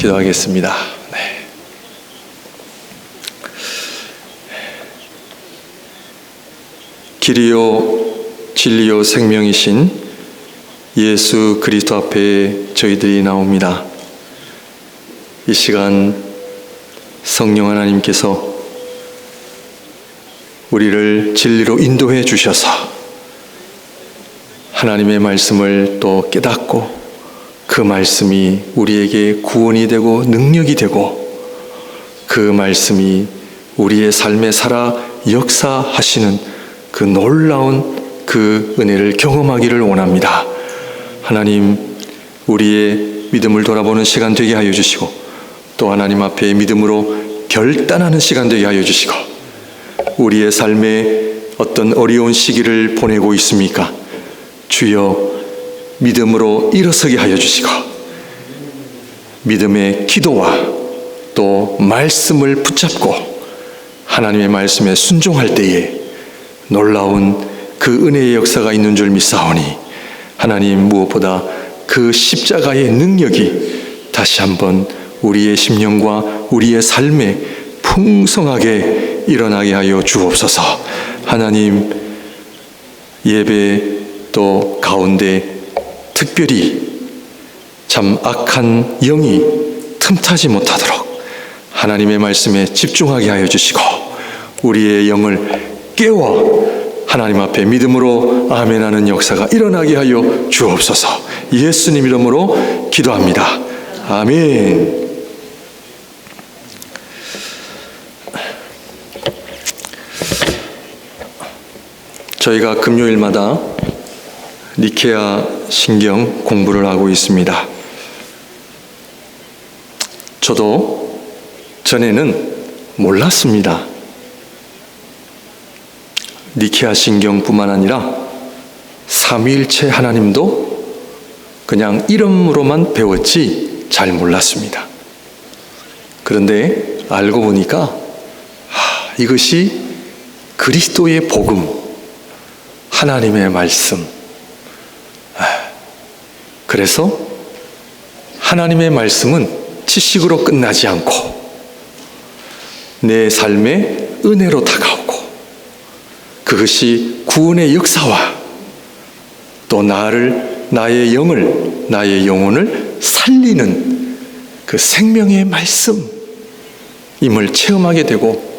기도하겠습니다. 길이요 진리요 생명이신 예수 그리스도 앞에 저희들이 나옵니다. 이 시간 성령 하나님께서 우리를 진리로 인도해 주셔서 하나님의 말씀을 또 깨닫고 그 말씀이 우리에게 구원이 되고 능력이 되고 그 말씀이 우리의 삶에 살아 역사하시는 그 놀라운 그 은혜를 경험하기를 원합니다. 하나님, 우리의 믿음을 돌아보는 시간 되게 하여 주시고 또 하나님 앞에 믿음으로 결단하는 시간 되게 하여 주시고 우리의 삶에 어떤 어려운 시기를 보내고 있습니까? 주여 믿음으로 일어서게 하여 주시고 믿음의 기도와 또 말씀을 붙잡고 하나님의 말씀에 순종할 때에 놀라운 그 은혜의 역사가 있는 줄 믿사오니 하나님, 무엇보다 그 십자가의 능력이 다시 한번 우리의 심령과 우리의 삶에 풍성하게 일어나게 하여 주옵소서. 하나님, 예배 또 가운데 특별히 참 악한 영이 틈타지 못하도록 하나님의 말씀에 집중하게 하여 주시고 우리의 영을 깨워 하나님 앞에 믿음으로 아멘하는 역사가 일어나게 하여 주옵소서. 예수님 이름으로 기도합니다. 아멘. 저희가 금요일마다 니케아 신경 공부를 하고 있습니다. 저도 전에는 몰랐습니다. 니케아 신경뿐만 아니라 삼위일체 하나님도 그냥 이름으로만 배웠지 잘 몰랐습니다. 그런데 알고 보니까 이것이 그리스도의 복음, 하나님의 말씀. 그래서 하나님의 말씀은 지식으로 끝나지 않고 내 삶에 은혜로 다가오고 그것이 구원의 역사와 또 나의 영을, 나의 영혼을 살리는 그 생명의 말씀임을 체험하게 되고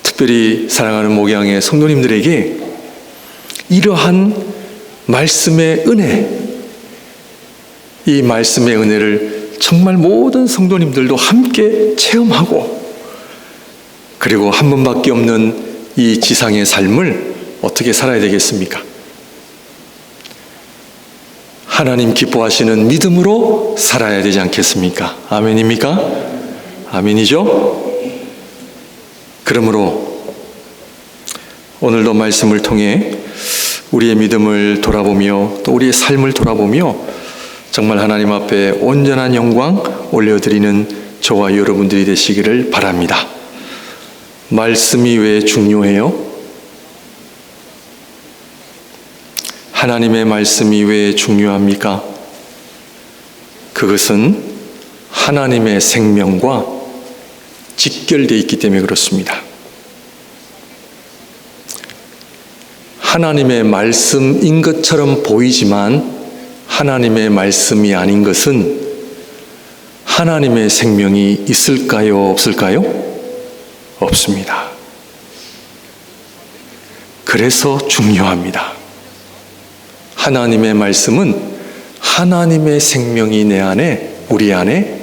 특별히 사랑하는 목양의 성도님들에게 이러한 말씀의 은혜, 이 말씀의 은혜를 정말 모든 성도님들도 함께 체험하고 그리고 한 번밖에 없는 이 지상의 삶을 어떻게 살아야 되겠습니까? 하나님 기뻐하시는 믿음으로 살아야 되지 않겠습니까? 아멘입니까? 아멘이죠? 그러므로 오늘도 말씀을 통해 우리의 믿음을 돌아보며 또 우리의 삶을 돌아보며 정말 하나님 앞에 온전한 영광 올려드리는 저와 여러분들이 되시기를 바랍니다. 말씀이 왜 중요해요? 하나님의 말씀이 왜 중요합니까? 그것은 하나님의 생명과 직결되어 있기 때문에 그렇습니다. 하나님의 말씀인 것처럼 보이지만 하나님의 말씀이 아닌 것은 하나님의 생명이 있을까요? 없을까요? 없습니다. 그래서 중요합니다. 하나님의 말씀은 하나님의 생명이 내 안에, 우리 안에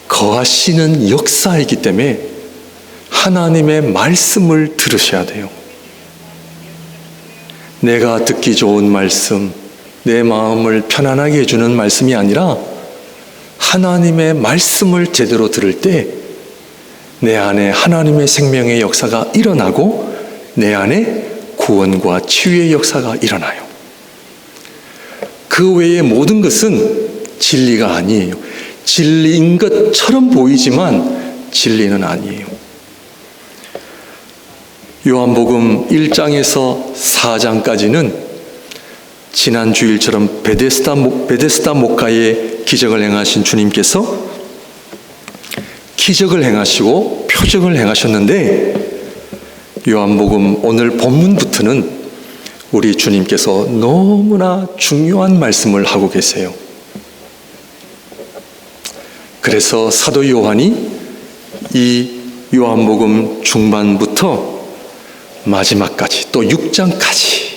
거하시는 역사이기 때문에 하나님의 말씀을 들으셔야 돼요. 내가 듣기 좋은 말씀, 내 마음을 편안하게 해주는 말씀이 아니라 하나님의 말씀을 제대로 들을 때 내 안에 하나님의 생명의 역사가 일어나고 내 안에 구원과 치유의 역사가 일어나요. 그 외의 모든 것은 진리가 아니에요. 진리인 것처럼 보이지만 진리는 아니에요. 요한복음 1장에서 4장까지는 지난 주일처럼 베데스다 목가에 기적을 행하신 주님께서 기적을 행하시고 표적을 행하셨는데 요한복음 오늘 본문부터는 우리 주님께서 너무나 중요한 말씀을 하고 계세요. 그래서 사도 요한이 이 요한복음 중반부터 마지막까지 또 6장까지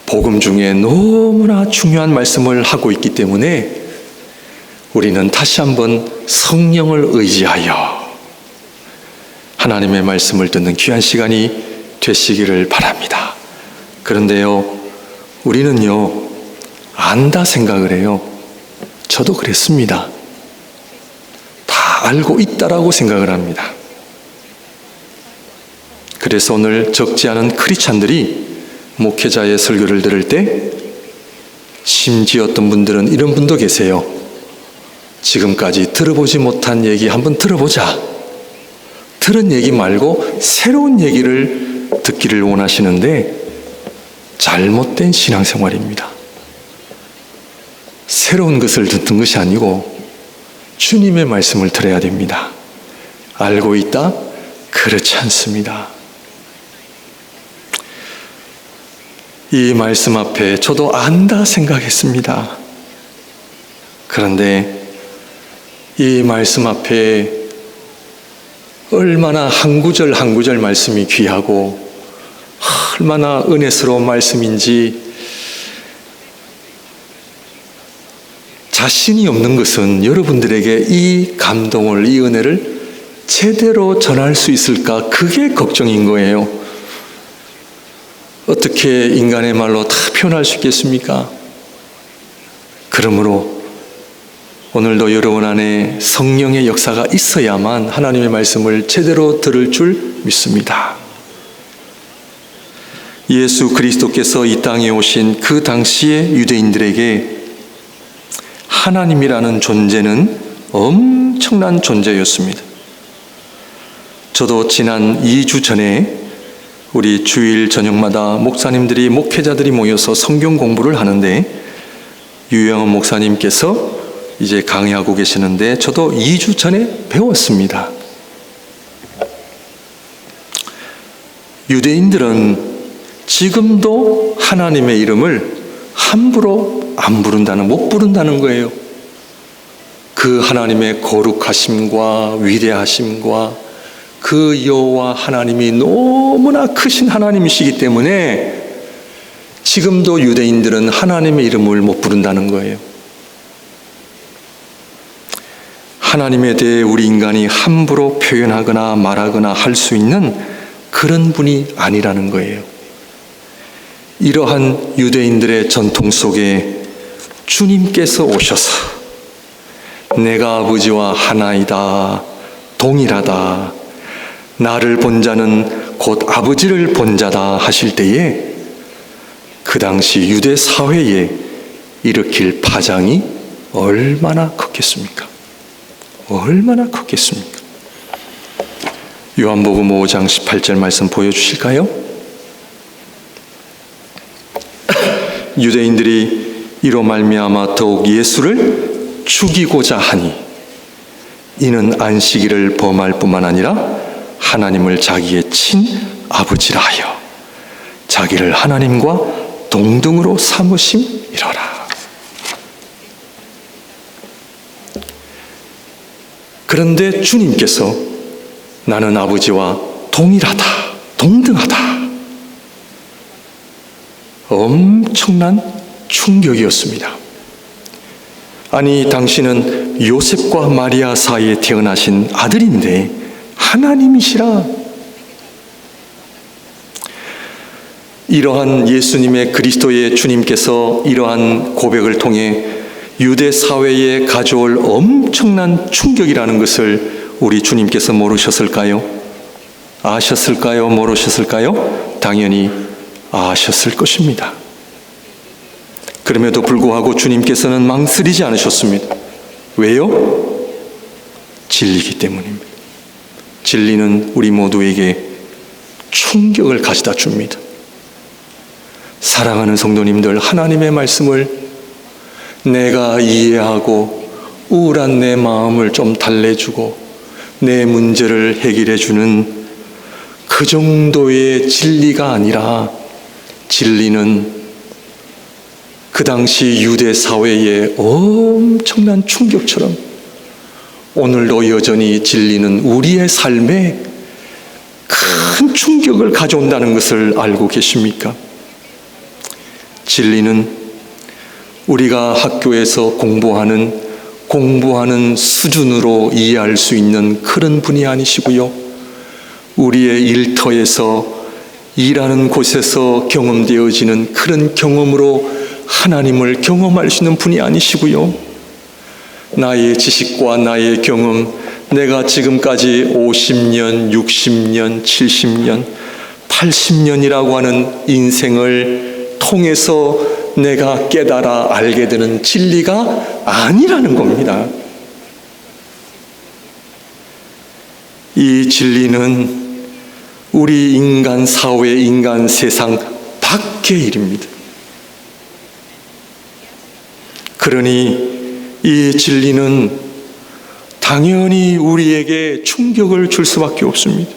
복음 중에 너무나 중요한 말씀을 하고 있기 때문에 우리는 다시 한번 성령을 의지하여 하나님의 말씀을 듣는 귀한 시간이 되시기를 바랍니다. 그런데요, 우리는요, 안다 생각을 해요. 저도 그랬습니다. 다 알고 있다라고 생각을 합니다. 그래서 오늘 적지 않은 크리스찬들이 목회자의 설교를 들을 때 심지어 어떤 분들은 이런 분도 계세요. 지금까지 들어보지 못한 얘기 한번 들어보자. 들은 얘기 말고 새로운 얘기를 듣기를 원하시는데 잘못된 신앙생활입니다. 새로운 것을 듣는 것이 아니고 주님의 말씀을 들어야 됩니다. 알고 있다? 그렇지 않습니다. 이 말씀 앞에 저도 안다 생각했습니다. 그런데 이 말씀 앞에 얼마나 한 구절 한 구절 말씀이 귀하고 얼마나 은혜스러운 말씀인지 자신이 없는 것은 여러분들에게 이 감동을, 이 은혜를 제대로 전할 수 있을까? 그게 걱정인 거예요. 어떻게 인간의 말로 다 표현할 수 있겠습니까? 그러므로 오늘도 여러분 안에 성령의 역사가 있어야만 하나님의 말씀을 제대로 들을 줄 믿습니다. 예수 그리스도께서 이 땅에 오신 그 당시의 유대인들에게 하나님이라는 존재는 엄청난 존재였습니다. 저도 지난 2주 전에 우리 주일 저녁마다 목사님들이, 목회자들이 모여서 성경 공부를 하는데 유영원 목사님께서 이제 강의하고 계시는데 저도 2주 전에 배웠습니다. 유대인들은 지금도 하나님의 이름을 함부로 안 부른다는, 못 부른다는 거예요. 그 하나님의 거룩하심과 위대하심과 그 여호와 하나님이 너무나 크신 하나님이시기 때문에 지금도 유대인들은 하나님의 이름을 못 부른다는 거예요. 하나님에 대해 우리 인간이 함부로 표현하거나 말하거나 할 수 있는 그런 분이 아니라는 거예요. 이러한 유대인들의 전통 속에 주님께서 오셔서 내가 아버지와 하나이다, 동일하다, 나를 본 자는 곧 아버지를 본 자다 하실 때에 그 당시 유대 사회에 일으킬 파장이 얼마나 컸겠습니까? 얼마나 컸겠습니까? 요한복음 5장 18절 말씀 보여주실까요? 유대인들이 이로 말미암아 더욱 예수를 죽이고자 하니 이는 안식일을 범할 뿐만 아니라 하나님을 자기의 친아버지라 하여 자기를 하나님과 동등으로 삼으심이로라. 그런데 주님께서 나는 아버지와 동일하다, 동등하다. 엄청난 충격이었습니다. 아니, 당신은 요셉과 마리아 사이에 태어나신 아들인데 하나님이시라. 이러한 예수님의 그리스도의 주님께서 이러한 고백을 통해 유대 사회에 가져올 엄청난 충격이라는 것을 우리 주님께서 모르셨을까요? 아셨을까요? 모르셨을까요? 당연히 아셨을 것입니다. 그럼에도 불구하고 주님께서는 망설이지 않으셨습니다. 왜요? 진리이기 때문입니다. 진리는 우리 모두에게 충격을 가져다 줍니다. 사랑하는 성도님들, 하나님의 말씀을 내가 이해하고 우울한 내 마음을 좀 달래주고 내 문제를 해결해주는 그 정도의 진리가 아니라, 진리는 그 당시 유대 사회의 엄청난 충격처럼 오늘도 여전히 진리는 우리의 삶에 큰 충격을 가져온다는 것을 알고 계십니까? 진리는 우리가 학교에서 공부하는 수준으로 이해할 수 있는 그런 분이 아니시고요, 우리의 일터에서 일하는 곳에서 경험되어지는 그런 경험으로 하나님을 경험할 수 있는 분이 아니시고요, 나의 지식과 나의 경험, 내가 지금까지 50년, 60년, 70년, 80년이라고 하는 인생을 통해서 내가 깨달아 알게 되는 진리가 아니라는 겁니다. 이 진리는 우리 인간 사회, 인간 세상 밖의 일입니다. 그러니 이 진리는 당연히 우리에게 충격을 줄 수밖에 없습니다.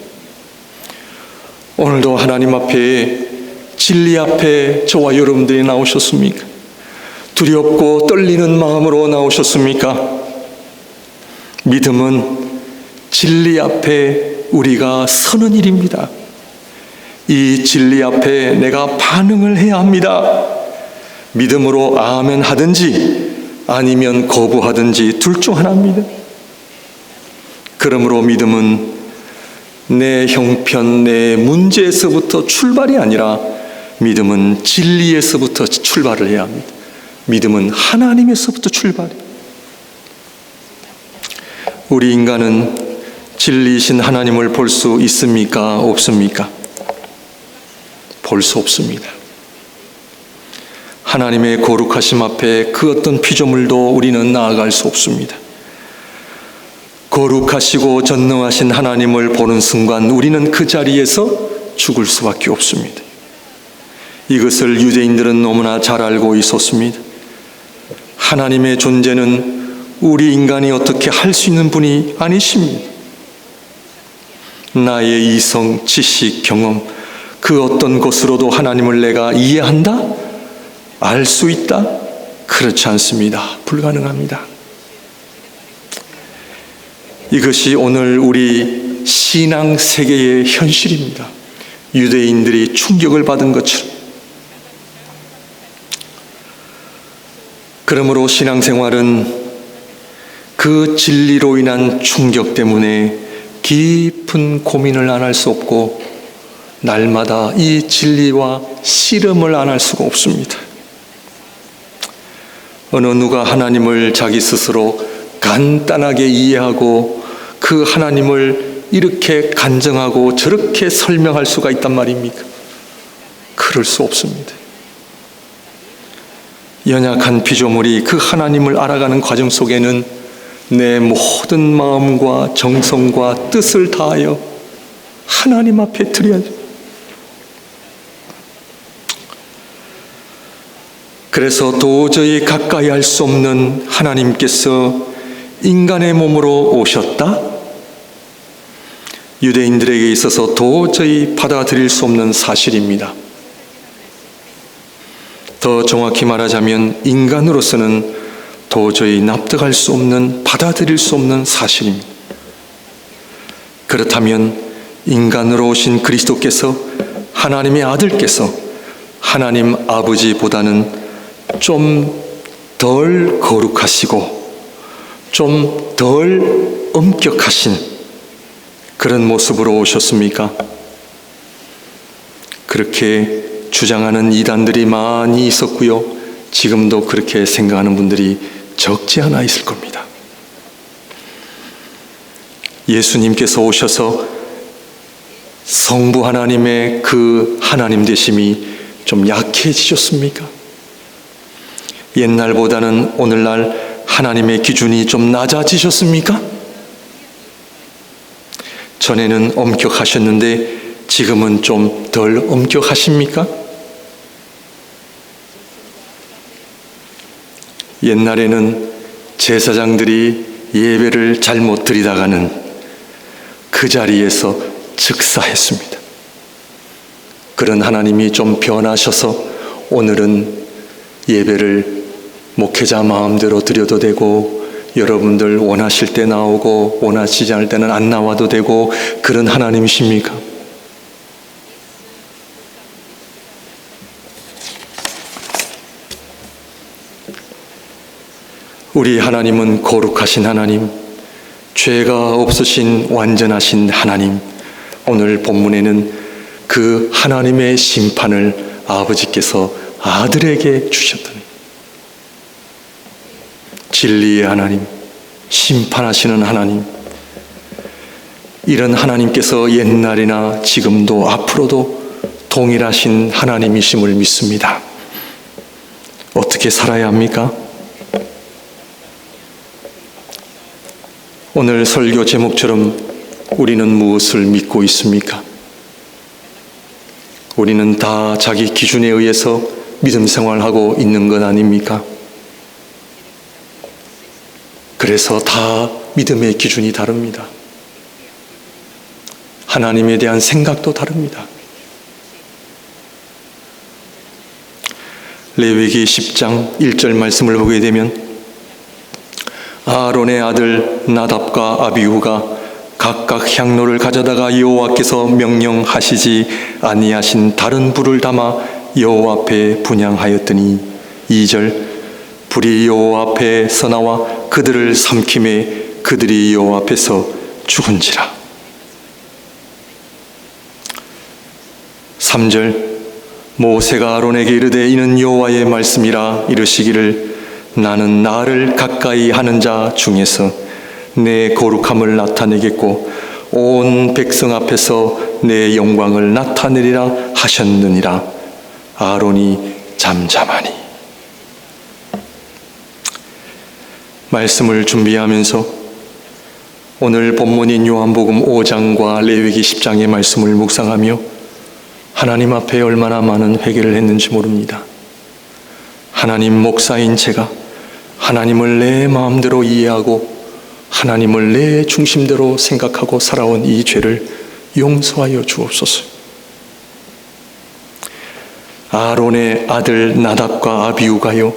오늘도 하나님 앞에, 진리 앞에 저와 여러분들이 나오셨습니까? 두렵고 떨리는 마음으로 나오셨습니까? 믿음은 진리 앞에 우리가 서는 일입니다. 이 진리 앞에 내가 반응을 해야 합니다. 믿음으로 아멘 하든지 아니면 거부하든지 둘 중 하나입니다. 그러므로 믿음은 내 형편, 내 문제에서부터 출발이 아니라 믿음은 진리에서부터 출발을 해야 합니다. 믿음은 하나님에서부터 출발해요. 우리 인간은 진리이신 하나님을 볼 수 있습니까? 없습니까? 볼 수 없습니다. 하나님의 거룩하심 앞에 그 어떤 피조물도 우리는 나아갈 수 없습니다. 거룩하시고 전능하신 하나님을 보는 순간 우리는 그 자리에서 죽을 수밖에 없습니다. 이것을 유대인들은 너무나 잘 알고 있었습니다. 하나님의 존재는 우리 인간이 어떻게 할 수 있는 분이 아니십니다. 나의 이성, 지식, 경험, 그 어떤 것으로도 하나님을 내가 이해한다? 알 수 있다? 그렇지 않습니다. 불가능합니다. 이것이 오늘 우리 신앙 세계의 현실입니다. 유대인들이 충격을 받은 것처럼. 그러므로 신앙생활은 그 진리로 인한 충격 때문에 깊은 고민을 안 할 수 없고 날마다 이 진리와 씨름을 안 할 수가 없습니다. 어느 누가 하나님을 자기 스스로 간단하게 이해하고 그 하나님을 이렇게 간증하고 저렇게 설명할 수가 있단 말입니까? 그럴 수 없습니다. 연약한 피조물이 그 하나님을 알아가는 과정 속에는 내 모든 마음과 정성과 뜻을 다하여 하나님 앞에 드려야죠. 그래서 도저히 가까이 할 수 없는 하나님께서 인간의 몸으로 오셨다? 유대인들에게 있어서 도저히 받아들일 수 없는 사실입니다. 더 정확히 말하자면 인간으로서는 도저히 납득할 수 없는, 받아들일 수 없는 사실입니다. 그렇다면 인간으로 오신 그리스도께서, 하나님의 아들께서 하나님 아버지보다는 좀 덜 거룩하시고 좀 덜 엄격하신 그런 모습으로 오셨습니까? 그렇게 주장하는 이단들이 많이 있었고요. 지금도 그렇게 생각하는 분들이 적지 않아 있을 겁니다. 예수님께서 오셔서 성부 하나님의 그 하나님 되심이 좀 약해지셨습니까? 옛날보다는 오늘날 하나님의 기준이 좀 낮아지셨습니까? 전에는 엄격하셨는데 지금은 좀 덜 엄격하십니까? 옛날에는 제사장들이 예배를 잘못 드리다가는 그 자리에서 즉사했습니다. 그런 하나님이 좀 변하셔서 오늘은 예배를 목회자 마음대로 드려도 되고, 여러분들 원하실 때 나오고 원하시지 않을 때는 안 나와도 되고, 그런 하나님이십니까? 우리 하나님은 거룩하신 하나님, 죄가 없으신 완전하신 하나님. 오늘 본문에는 그 하나님의 심판을 아버지께서 아들에게 주셨더니, 진리의 하나님, 심판하시는 하나님, 이런 하나님께서 옛날이나 지금도 앞으로도 동일하신 하나님이심을 믿습니다. 어떻게 살아야 합니까? 오늘 설교 제목처럼 우리는 무엇을 믿고 있습니까? 우리는 다 자기 기준에 의해서 믿음 생활하고 있는 것 아닙니까? 그래서 다 믿음의 기준이 다릅니다. 하나님에 대한 생각도 다릅니다. 레위기 10장 1절 말씀을 보게 되면, 아론의 아들 나답과 아비후가 각각 향로를 가져다가 여호와께서 명령하시지 아니하신 다른 불을 담아 여호와 앞에 분향하였더니, 2절, 불이 여호와 앞에서 나와 그들을 삼킴에 그들이 여호와 앞에서 죽은지라. 3절, 모세가 아론에게 이르되 이는 여호와의 말씀이라 이르시기를, 나는 나를 가까이 하는 자 중에서 내 거룩함을 나타내겠고 온 백성 앞에서 내 영광을 나타내리라 하셨느니라. 아론이 잠잠하니. 말씀을 준비하면서 오늘 본문인 요한복음 5장과 레위기 10장의 말씀을 묵상하며 하나님 앞에 얼마나 많은 회개를 했는지 모릅니다. 하나님 목사인 제가 하나님을 내 마음대로 이해하고 하나님을 내 중심대로 생각하고 살아온 이 죄를 용서하여 주옵소서. 아론의 아들 나답과 아비후가요,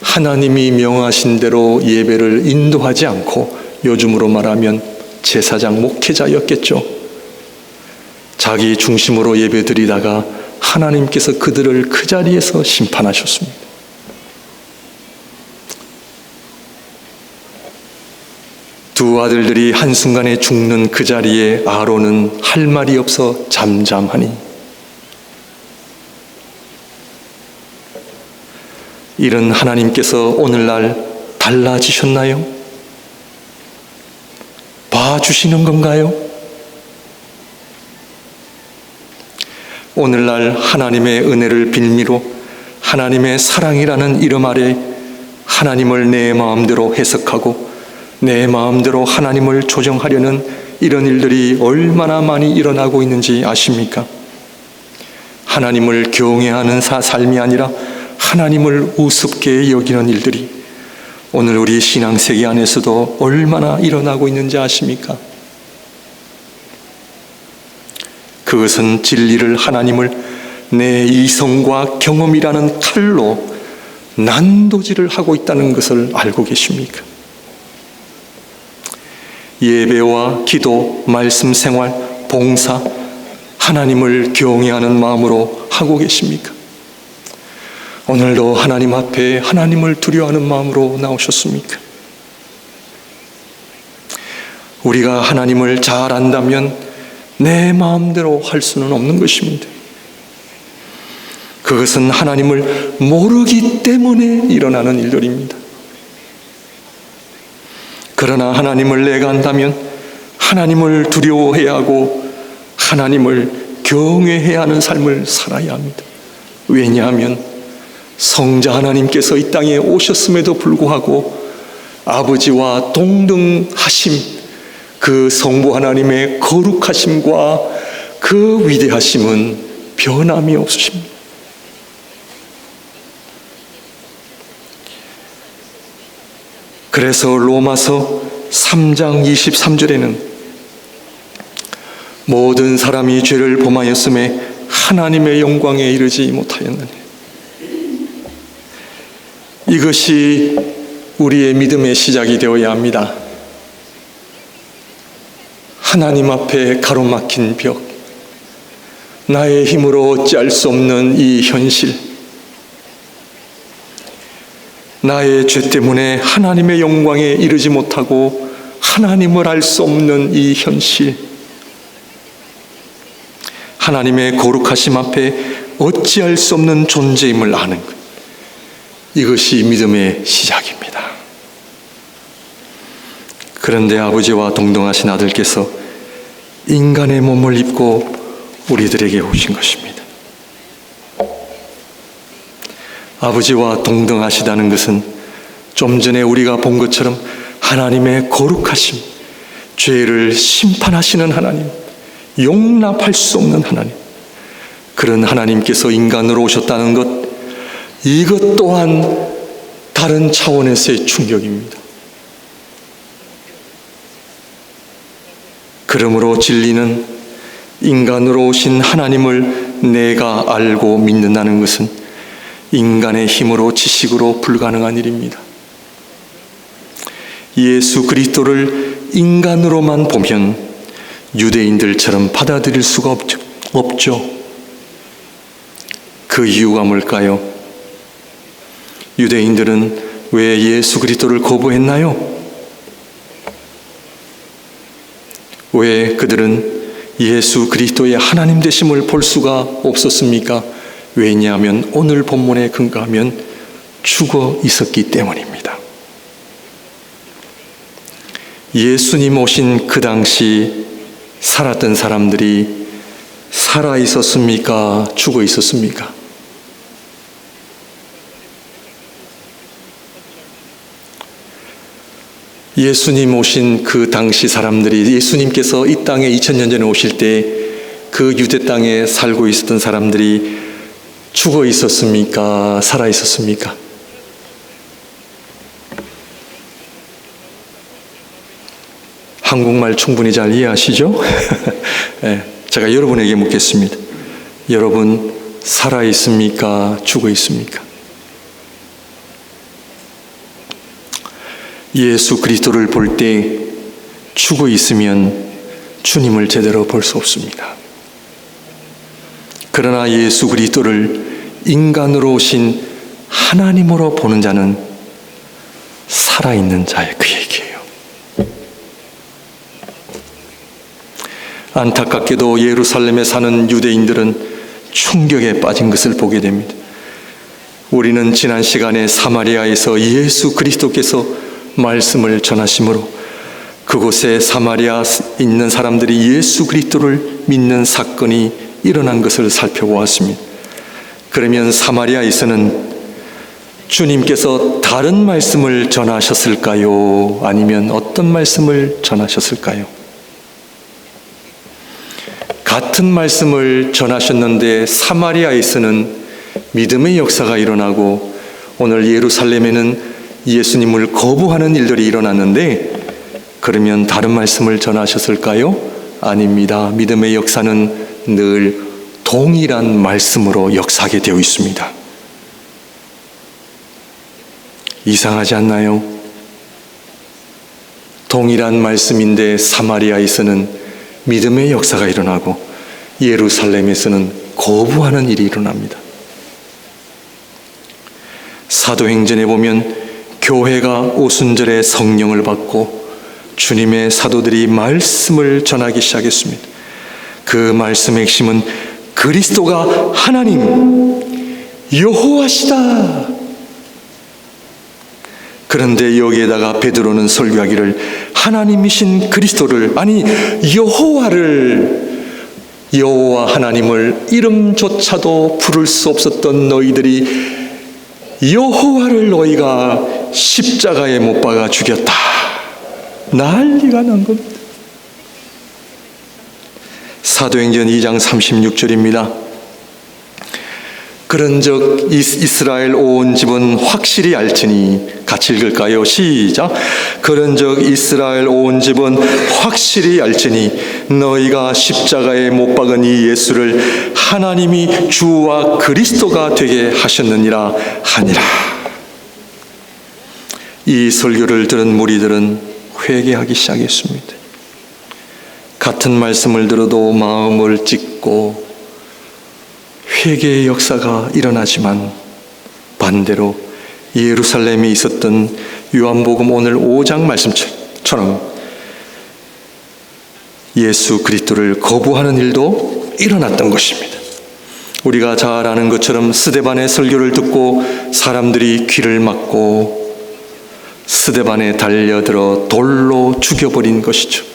하나님이 명하신 대로 예배를 인도하지 않고 요즘으로 말하면 제사장 목회자였겠죠. 자기 중심으로 예배드리다가 하나님께서 그들을 그 자리에서 심판하셨습니다. 두 아들들이 한순간에 죽는 그 자리에 아론은 할 말이 없어 잠잠하니, 이런 하나님께서 오늘날 달라지셨나요? 봐주시는 건가요? 오늘날 하나님의 은혜를 빌미로 하나님의 사랑이라는 이름 아래 하나님을 내 마음대로 해석하고 내 마음대로 하나님을 조정하려는 이런 일들이 얼마나 많이 일어나고 있는지 아십니까? 하나님을 경외하는 삶이 아니라 하나님을 우습게 여기는 일들이 오늘 우리 신앙세계 안에서도 얼마나 일어나고 있는지 아십니까? 그것은 진리를, 하나님을 내 이성과 경험이라는 칼로 난도질을 하고 있다는 것을 알고 계십니까? 예배와 기도, 말씀 생활, 봉사, 하나님을 경외하는 마음으로 하고 계십니까? 오늘도 하나님 앞에 하나님을 두려워하는 마음으로 나오셨습니까? 우리가 하나님을 잘 안다면 내 마음대로 할 수는 없는 것입니다. 그것은 하나님을 모르기 때문에 일어나는 일들입니다. 그러나 하나님을 내가 안다면 하나님을 두려워해야 하고 하나님을 경외해야 하는 삶을 살아야 합니다. 왜냐하면 성자 하나님께서 이 땅에 오셨음에도 불구하고 아버지와 동등하심, 그 성부 하나님의 거룩하심과 그 위대하심은 변함이 없으십니다. 그래서 로마서 3장 23절에는 모든 사람이 죄를 범하였음에 하나님의 영광에 이르지 못하였느니, 이것이 우리의 믿음의 시작이 되어야 합니다. 하나님 앞에 가로막힌 벽, 나의 힘으로 어찌할 수 없는 이 현실, 나의 죄 때문에 하나님의 영광에 이르지 못하고 하나님을 알 수 없는 이 현실, 하나님의 거룩하심 앞에 어찌할 수 없는 존재임을 아는 것, 이것이 믿음의 시작입니다. 그런데 아버지와 동등하신 아들께서 인간의 몸을 입고 우리들에게 오신 것입니다. 아버지와 동등하시다는 것은 좀 전에 우리가 본 것처럼 하나님의 거룩하심, 죄를 심판하시는 하나님, 용납할 수 없는 하나님, 그런 하나님께서 인간으로 오셨다는 것, 이것 또한 다른 차원에서의 충격입니다. 그러므로 진리는 인간으로 오신 하나님을 내가 알고 믿는다는 것은 인간의 힘으로 지식으로 불가능한 일입니다. 예수 그리스도를 인간으로만 보면 유대인들처럼 받아들일 수가 없죠. 그 이유가 뭘까요? 유대인들은 왜 예수 그리스도를 거부했나요? 왜 그들은 예수 그리스도의 하나님 되심을 볼 수가 없었습니까? 왜냐하면 오늘 본문에 근거하면 죽어 있었기 때문입니다. 예수님 오신 그 당시 살았던 사람들이 살아 있었습니까? 죽어 있었습니까? 예수님 오신 그 당시 사람들이, 예수님께서 이 땅에 2000년 전에 오실 때 그 유대 땅에 살고 있었던 사람들이 죽어 있었습니까? 살아 있었습니까? 한국말 충분히 잘 이해하시죠? 네, 제가 여러분에게 묻겠습니다. 여러분 살아 있습니까? 죽어 있습니까? 예수 그리스도를 볼 때 죽어 있으면 주님을 제대로 볼 수 없습니다. 그러나 예수 그리스도를 인간으로 오신 하나님으로 보는 자는 살아있는 자의 그 얘기예요. 안타깝게도 예루살렘에 사는 유대인들은 충격에 빠진 것을 보게 됩니다. 우리는 지난 시간에 사마리아에서 예수 그리스도께서 말씀을 전하심으로 그곳에 사마리아 있는 사람들이 예수 그리스도를 믿는 사건이 일어난 것을 살펴보았습니다. 그러면 사마리아에서는 주님께서 다른 말씀을 전하셨을까요? 아니면 어떤 말씀을 전하셨을까요? 같은 말씀을 전하셨는데 사마리아에서는 믿음의 역사가 일어나고 오늘 예루살렘에는 예수님을 거부하는 일들이 일어났는데, 그러면 다른 말씀을 전하셨을까요? 아닙니다. 믿음의 역사는 늘 동일한 말씀으로 역사하게 되어 있습니다. 이상하지 않나요? 동일한 말씀인데 사마리아에서는 믿음의 역사가 일어나고 예루살렘에서는 거부하는 일이 일어납니다. 사도행전에 보면 교회가 오순절에 성령을 받고 주님의 사도들이 말씀을 전하기 시작했습니다. 그 말씀의 핵심은 그리스도가 하나님 여호와시다. 그런데 여기에다가 베드로는 설교하기를 하나님이신 그리스도를, 아니 여호와 하나님을 이름조차도 부를 수 없었던 너희들이 여호와를 너희가 십자가에 못 박아 죽였다. 난리가 난 겁니다. 사도행전 2장 36절입니다. 그런즉 이스라엘 온 집은 확실히 알지니, 같이 읽을까요? 시작. 그런즉 이스라엘 온 집은 확실히 알지니 너희가 십자가에 못 박은 이 예수를 하나님이 주와 그리스도가 되게 하셨느니라 하니라. 이 설교를 들은 무리들은 회개하기 시작했습니다. 같은 말씀을 들어도 마음을 찢고 회개의 역사가 일어나지만, 반대로 예루살렘에 있었던 요한복음 오늘 5장 말씀처럼 예수 그리스도를 거부하는 일도 일어났던 것입니다. 우리가 잘 아는 것처럼 스데반의 설교를 듣고 사람들이 귀를 막고 스데반에 달려들어 돌로 죽여버린 것이죠.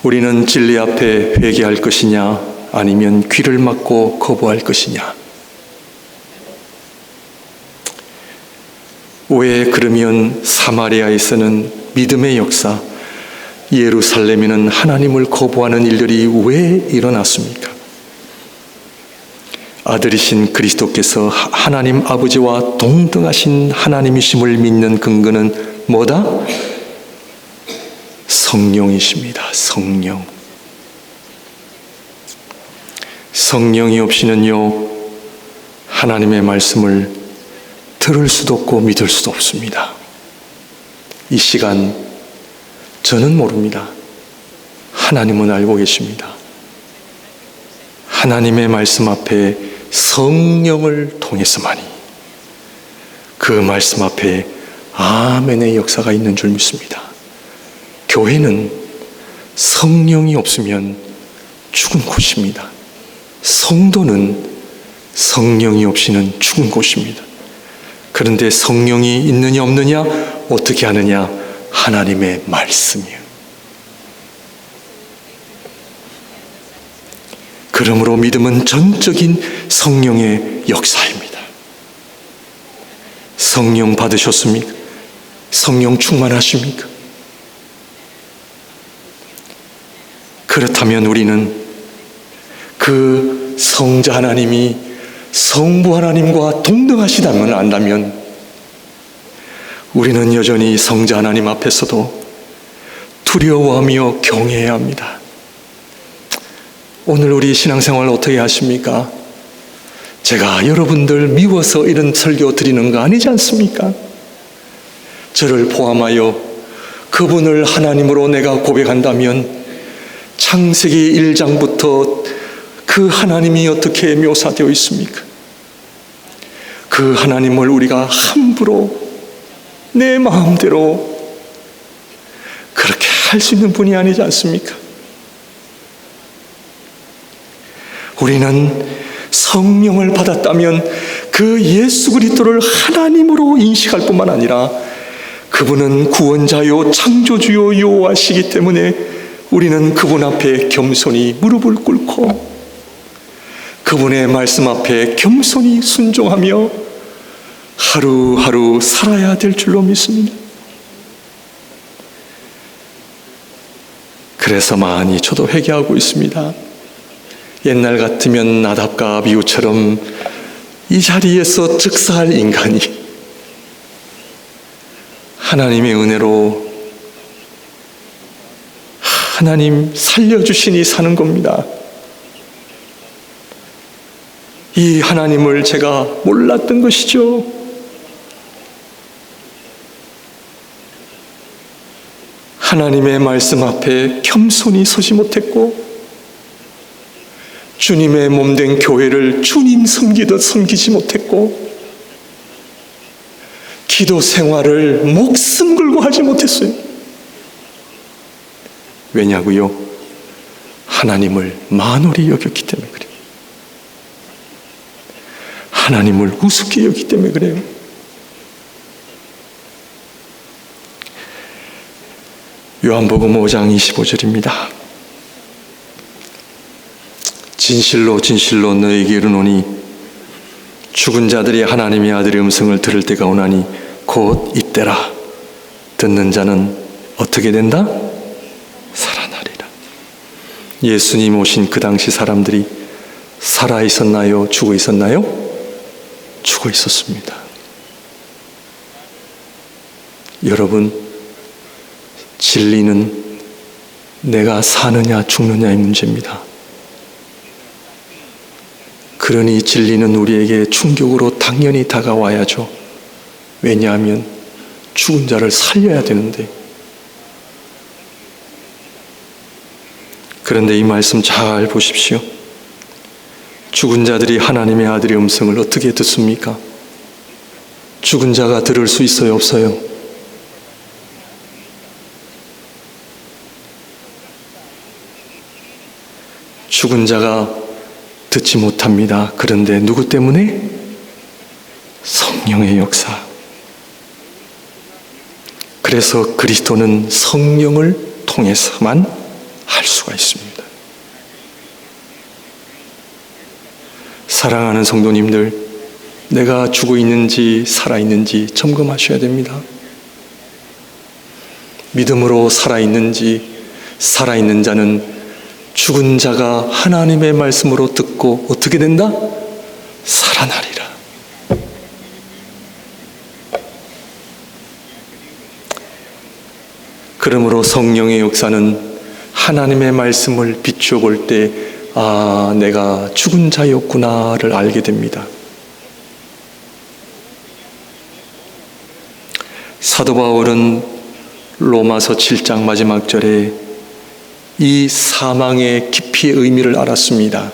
우리는 진리 앞에 회개할 것이냐, 아니면 귀를 막고 거부할 것이냐? 왜 그러면 사마리아에서는 믿음의 역사, 예루살렘에는 하나님을 거부하는 일들이 왜 일어났습니까? 아들이신 그리스도께서 하나님 아버지와 동등하신 하나님이심을 믿는 근거는 뭐다? 성령이십니다. 성령. 성령이 없이는요, 하나님의 말씀을 들을 수도 없고 믿을 수도 없습니다. 이 시간 저는 모릅니다. 하나님은 알고 계십니다. 하나님의 말씀 앞에 성령을 통해서만이 그 말씀 앞에 아멘의 역사가 있는 줄 믿습니다. 교회는 성령이 없으면 죽은 곳입니다. 성도는 성령이 없이는 죽은 곳입니다. 그런데 성령이 있느냐 없느냐 어떻게 하느냐? 하나님의 말씀이에요. 그러므로 믿음은 전적인 성령의 역사입니다. 성령 받으셨습니까? 성령 충만하십니까? 그렇다면 우리는 그 성자 하나님이 성부 하나님과 동등하시다면 안다면 우리는 여전히 성자 하나님 앞에서도 두려워하며 경외해야 합니다. 오늘 우리 신앙생활 어떻게 하십니까? 제가 여러분들 미워서 이런 설교 드리는 거 아니지 않습니까? 저를 포함하여 그분을 하나님으로 내가 고백한다면 창세기 1장부터 그 하나님이 어떻게 묘사되어 있습니까? 그 하나님을 우리가 함부로 내 마음대로 그렇게 할 수 있는 분이 아니지 않습니까? 우리는 성령을 받았다면 그 예수 그리스도를 하나님으로 인식할 뿐만 아니라 그분은 구원자요 창조주요 여호와시기 때문에 우리는 그분 앞에 겸손히 무릎을 꿇고 그분의 말씀 앞에 겸손히 순종하며 하루하루 살아야 될 줄로 믿습니다. 그래서 많이 저도 회개하고 있습니다. 옛날 같으면 나답과 아비후처럼 이 자리에서 즉사할 인간이 하나님의 은혜로 하나님 살려주시니 사는 겁니다. 이 하나님을 제가 몰랐던 것이죠. 하나님의 말씀 앞에 겸손히 서지 못했고 주님의 몸된 교회를 주님 섬기듯 섬기지 못했고 기도 생활을 목숨 걸고 하지 못했어요. 왜냐고요? 하나님을 만홀히 여겼기 때문에 그래요. 하나님을 우습게 여기기 때문에 그래요. 요한복음 5장 25절입니다. 진실로 진실로 너희에게 이르노니 죽은 자들이 하나님의 아들의 음성을 들을 때가 오나니 곧 이때라. 듣는 자는 어떻게 된다? 살아나리라. 예수님 오신 그 당시 사람들이 살아 있었나요? 죽어 있었나요? 죽어 있었습니다. 여러분, 진리는 내가 사느냐 죽느냐의 문제입니다. 그러니 진리는 우리에게 충격으로 당연히 다가와야죠. 왜냐하면 죽은 자를 살려야 되는데. 그런데 이 말씀 잘 보십시오. 죽은 자들이 하나님의 아들의 음성을 어떻게 듣습니까? 죽은 자가 들을 수 있어요, 없어요? 죽은 자가 듣지 못합니다. 그런데 누구 때문에? 성령의 역사. 그래서 그리스도는 성령을 통해서만 할 수가 있습니다. 사랑하는 성도님들, 내가 죽어 있는지 살아있는지 점검하셔야 됩니다. 믿음으로 살아있는지, 살아있는 자는 죽은 자가 하나님의 말씀으로 듣고 어떻게 된다? 살아나리라. 그러므로 성령의 역사는 하나님의 말씀을 비추어 볼 때, 아, 내가 죽은 자였구나를 알게 됩니다. 사도 바울은 로마서 7장 마지막 절에 이 사망의 깊이의 의미를 알았습니다.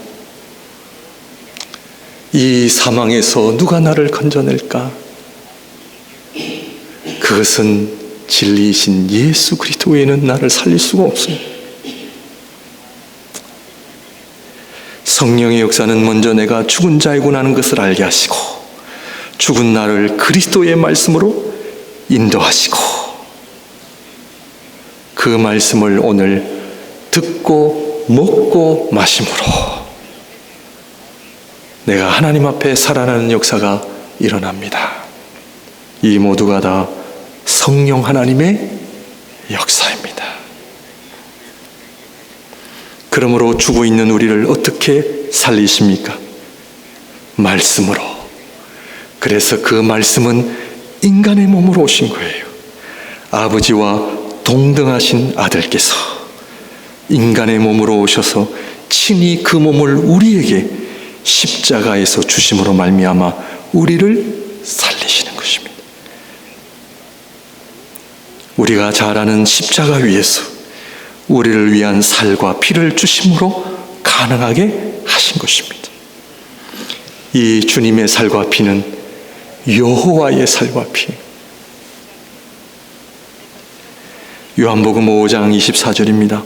이 사망에서 누가 나를 건져낼까? 그것은 진리이신 예수 그리스도 외에는 나를 살릴 수가 없습니다. 성령의 역사는 먼저 내가 죽은 자이구나 하는 것을 알게 하시고, 죽은 나를 그리스도의 말씀으로 인도하시고, 그 말씀을 오늘 듣고 먹고 마심으로 내가 하나님 앞에 살아나는 역사가 일어납니다. 이 모두가 다 성령 하나님의 역사입니다. 그러므로 죽어 있는 우리를 어떻게 살리십니까? 말씀으로. 그래서 그 말씀은 인간의 몸으로 오신 거예요. 아버지와 동등하신 아들께서 인간의 몸으로 오셔서 친히 그 몸을 우리에게 십자가에서 주심으로 말미암아 우리를 살리시는 것입니다. 우리가 잘 아는 십자가 위에서 우리를 위한 살과 피를 주심으로 가능하게 하신 것입니다. 이 주님의 살과 피는 여호와의 살과 피. 요한복음 5장 24절입니다.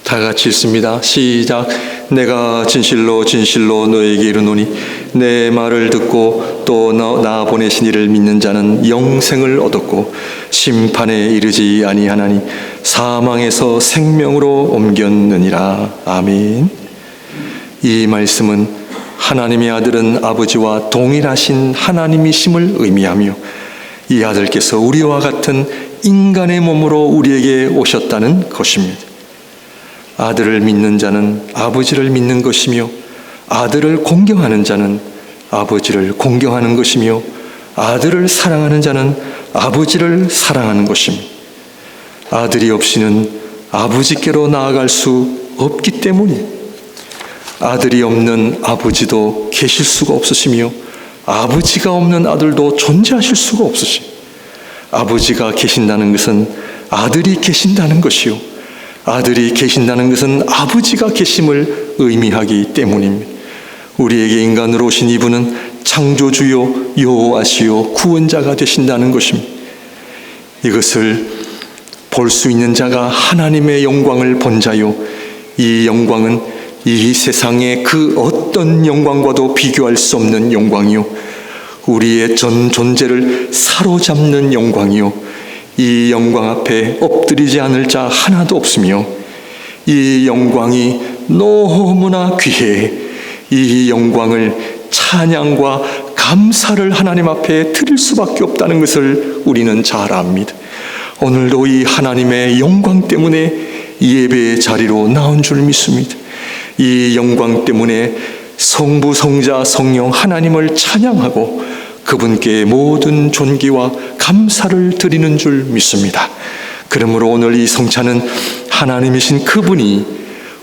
다 같이 읽습니다. 시작. 내가 진실로 진실로 너에게 이르노니 내 말을 듣고 또 나 보내신 이를 믿는 자는 영생을 얻었고 심판에 이르지 아니하나니 사망에서 생명으로 옮겼느니라. 아멘. 이 말씀은 하나님의 아들은 아버지와 동일하신 하나님이심을 의미하며 이 아들께서 우리와 같은 인간의 몸으로 우리에게 오셨다는 것입니다. 아들을 믿는 자는 아버지를 믿는 것이며 아들을 공경하는 자는 아버지를 공경하는 것이며 아들을 사랑하는 자는 아버지를 사랑하는 것입니다. 아들이 없이는 아버지께로 나아갈 수 없기 때문에 아들이 없는 아버지도 계실 수가 없으시며 아버지가 없는 아들도 존재하실 수가 없으시며 아버지가 계신다는 것은 아들이 계신다는 것이요 아들이 계신다는 것은 아버지가 계심을 의미하기 때문입니다. 우리에게 인간으로 오신 이분은 창조주요 여호와시요 구원자가 되신다는 것입니다. 이것을 볼 수 있는 자가 하나님의 영광을 본 자요 이 영광은 이 세상의 그 어떤 영광과도 비교할 수 없는 영광이요 우리의 전 존재를 사로잡는 영광이요 이 영광 앞에 엎드리지 않을 자 하나도 없으며 이 영광이 너무나 귀해 이 영광을 찬양과 감사를 하나님 앞에 드릴 수밖에 없다는 것을 우리는 잘 압니다. 오늘도 이 하나님의 영광 때문에 이 예배의 자리로 나온 줄 믿습니다. 이 영광 때문에 성부, 성자, 성령 하나님을 찬양하고 그분께 모든 존귀와 감사를 드리는 줄 믿습니다. 그러므로 오늘 이 성찬은 하나님이신 그분이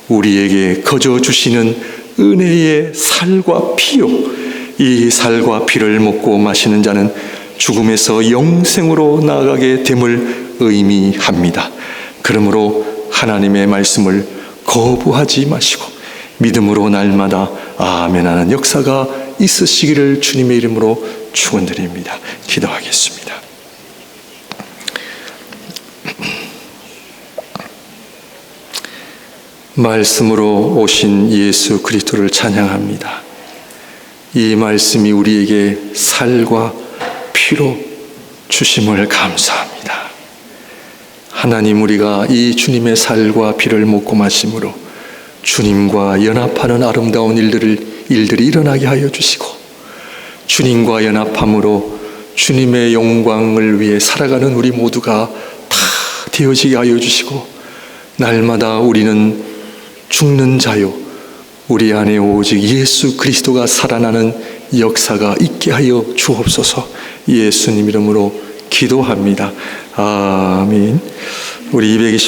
우리에게 거저 주시는 은혜의 살과 피요, 이 살과 피를 먹고 마시는 자는 죽음에서 영생으로 나아가게 됨을 의미합니다. 그러므로 하나님의 말씀을 거부하지 마시고 믿음으로 날마다 아멘하는 역사가 있으시기를 주님의 이름으로 축원드립니다. 기도하겠습니다. 말씀으로 오신 예수 그리스도를 찬양합니다. 이 말씀이 우리에게 살과 피로 주심을 감사합니다. 하나님, 우리가 이 주님의 살과 피를 먹고 마심으로 주님과 연합하는 아름다운 일들이 일어나게 하여 주시고, 주님과 연합함으로 주님의 영광을 위해 살아가는 우리 모두가 다 되어지게 하여 주시고, 날마다 우리는 죽는 자요, 우리 안에 오직 예수 그리스도가 살아나는 역사가 있게 하여 주옵소서. 예수님 이름으로 기도합니다. 아멘. 우리 220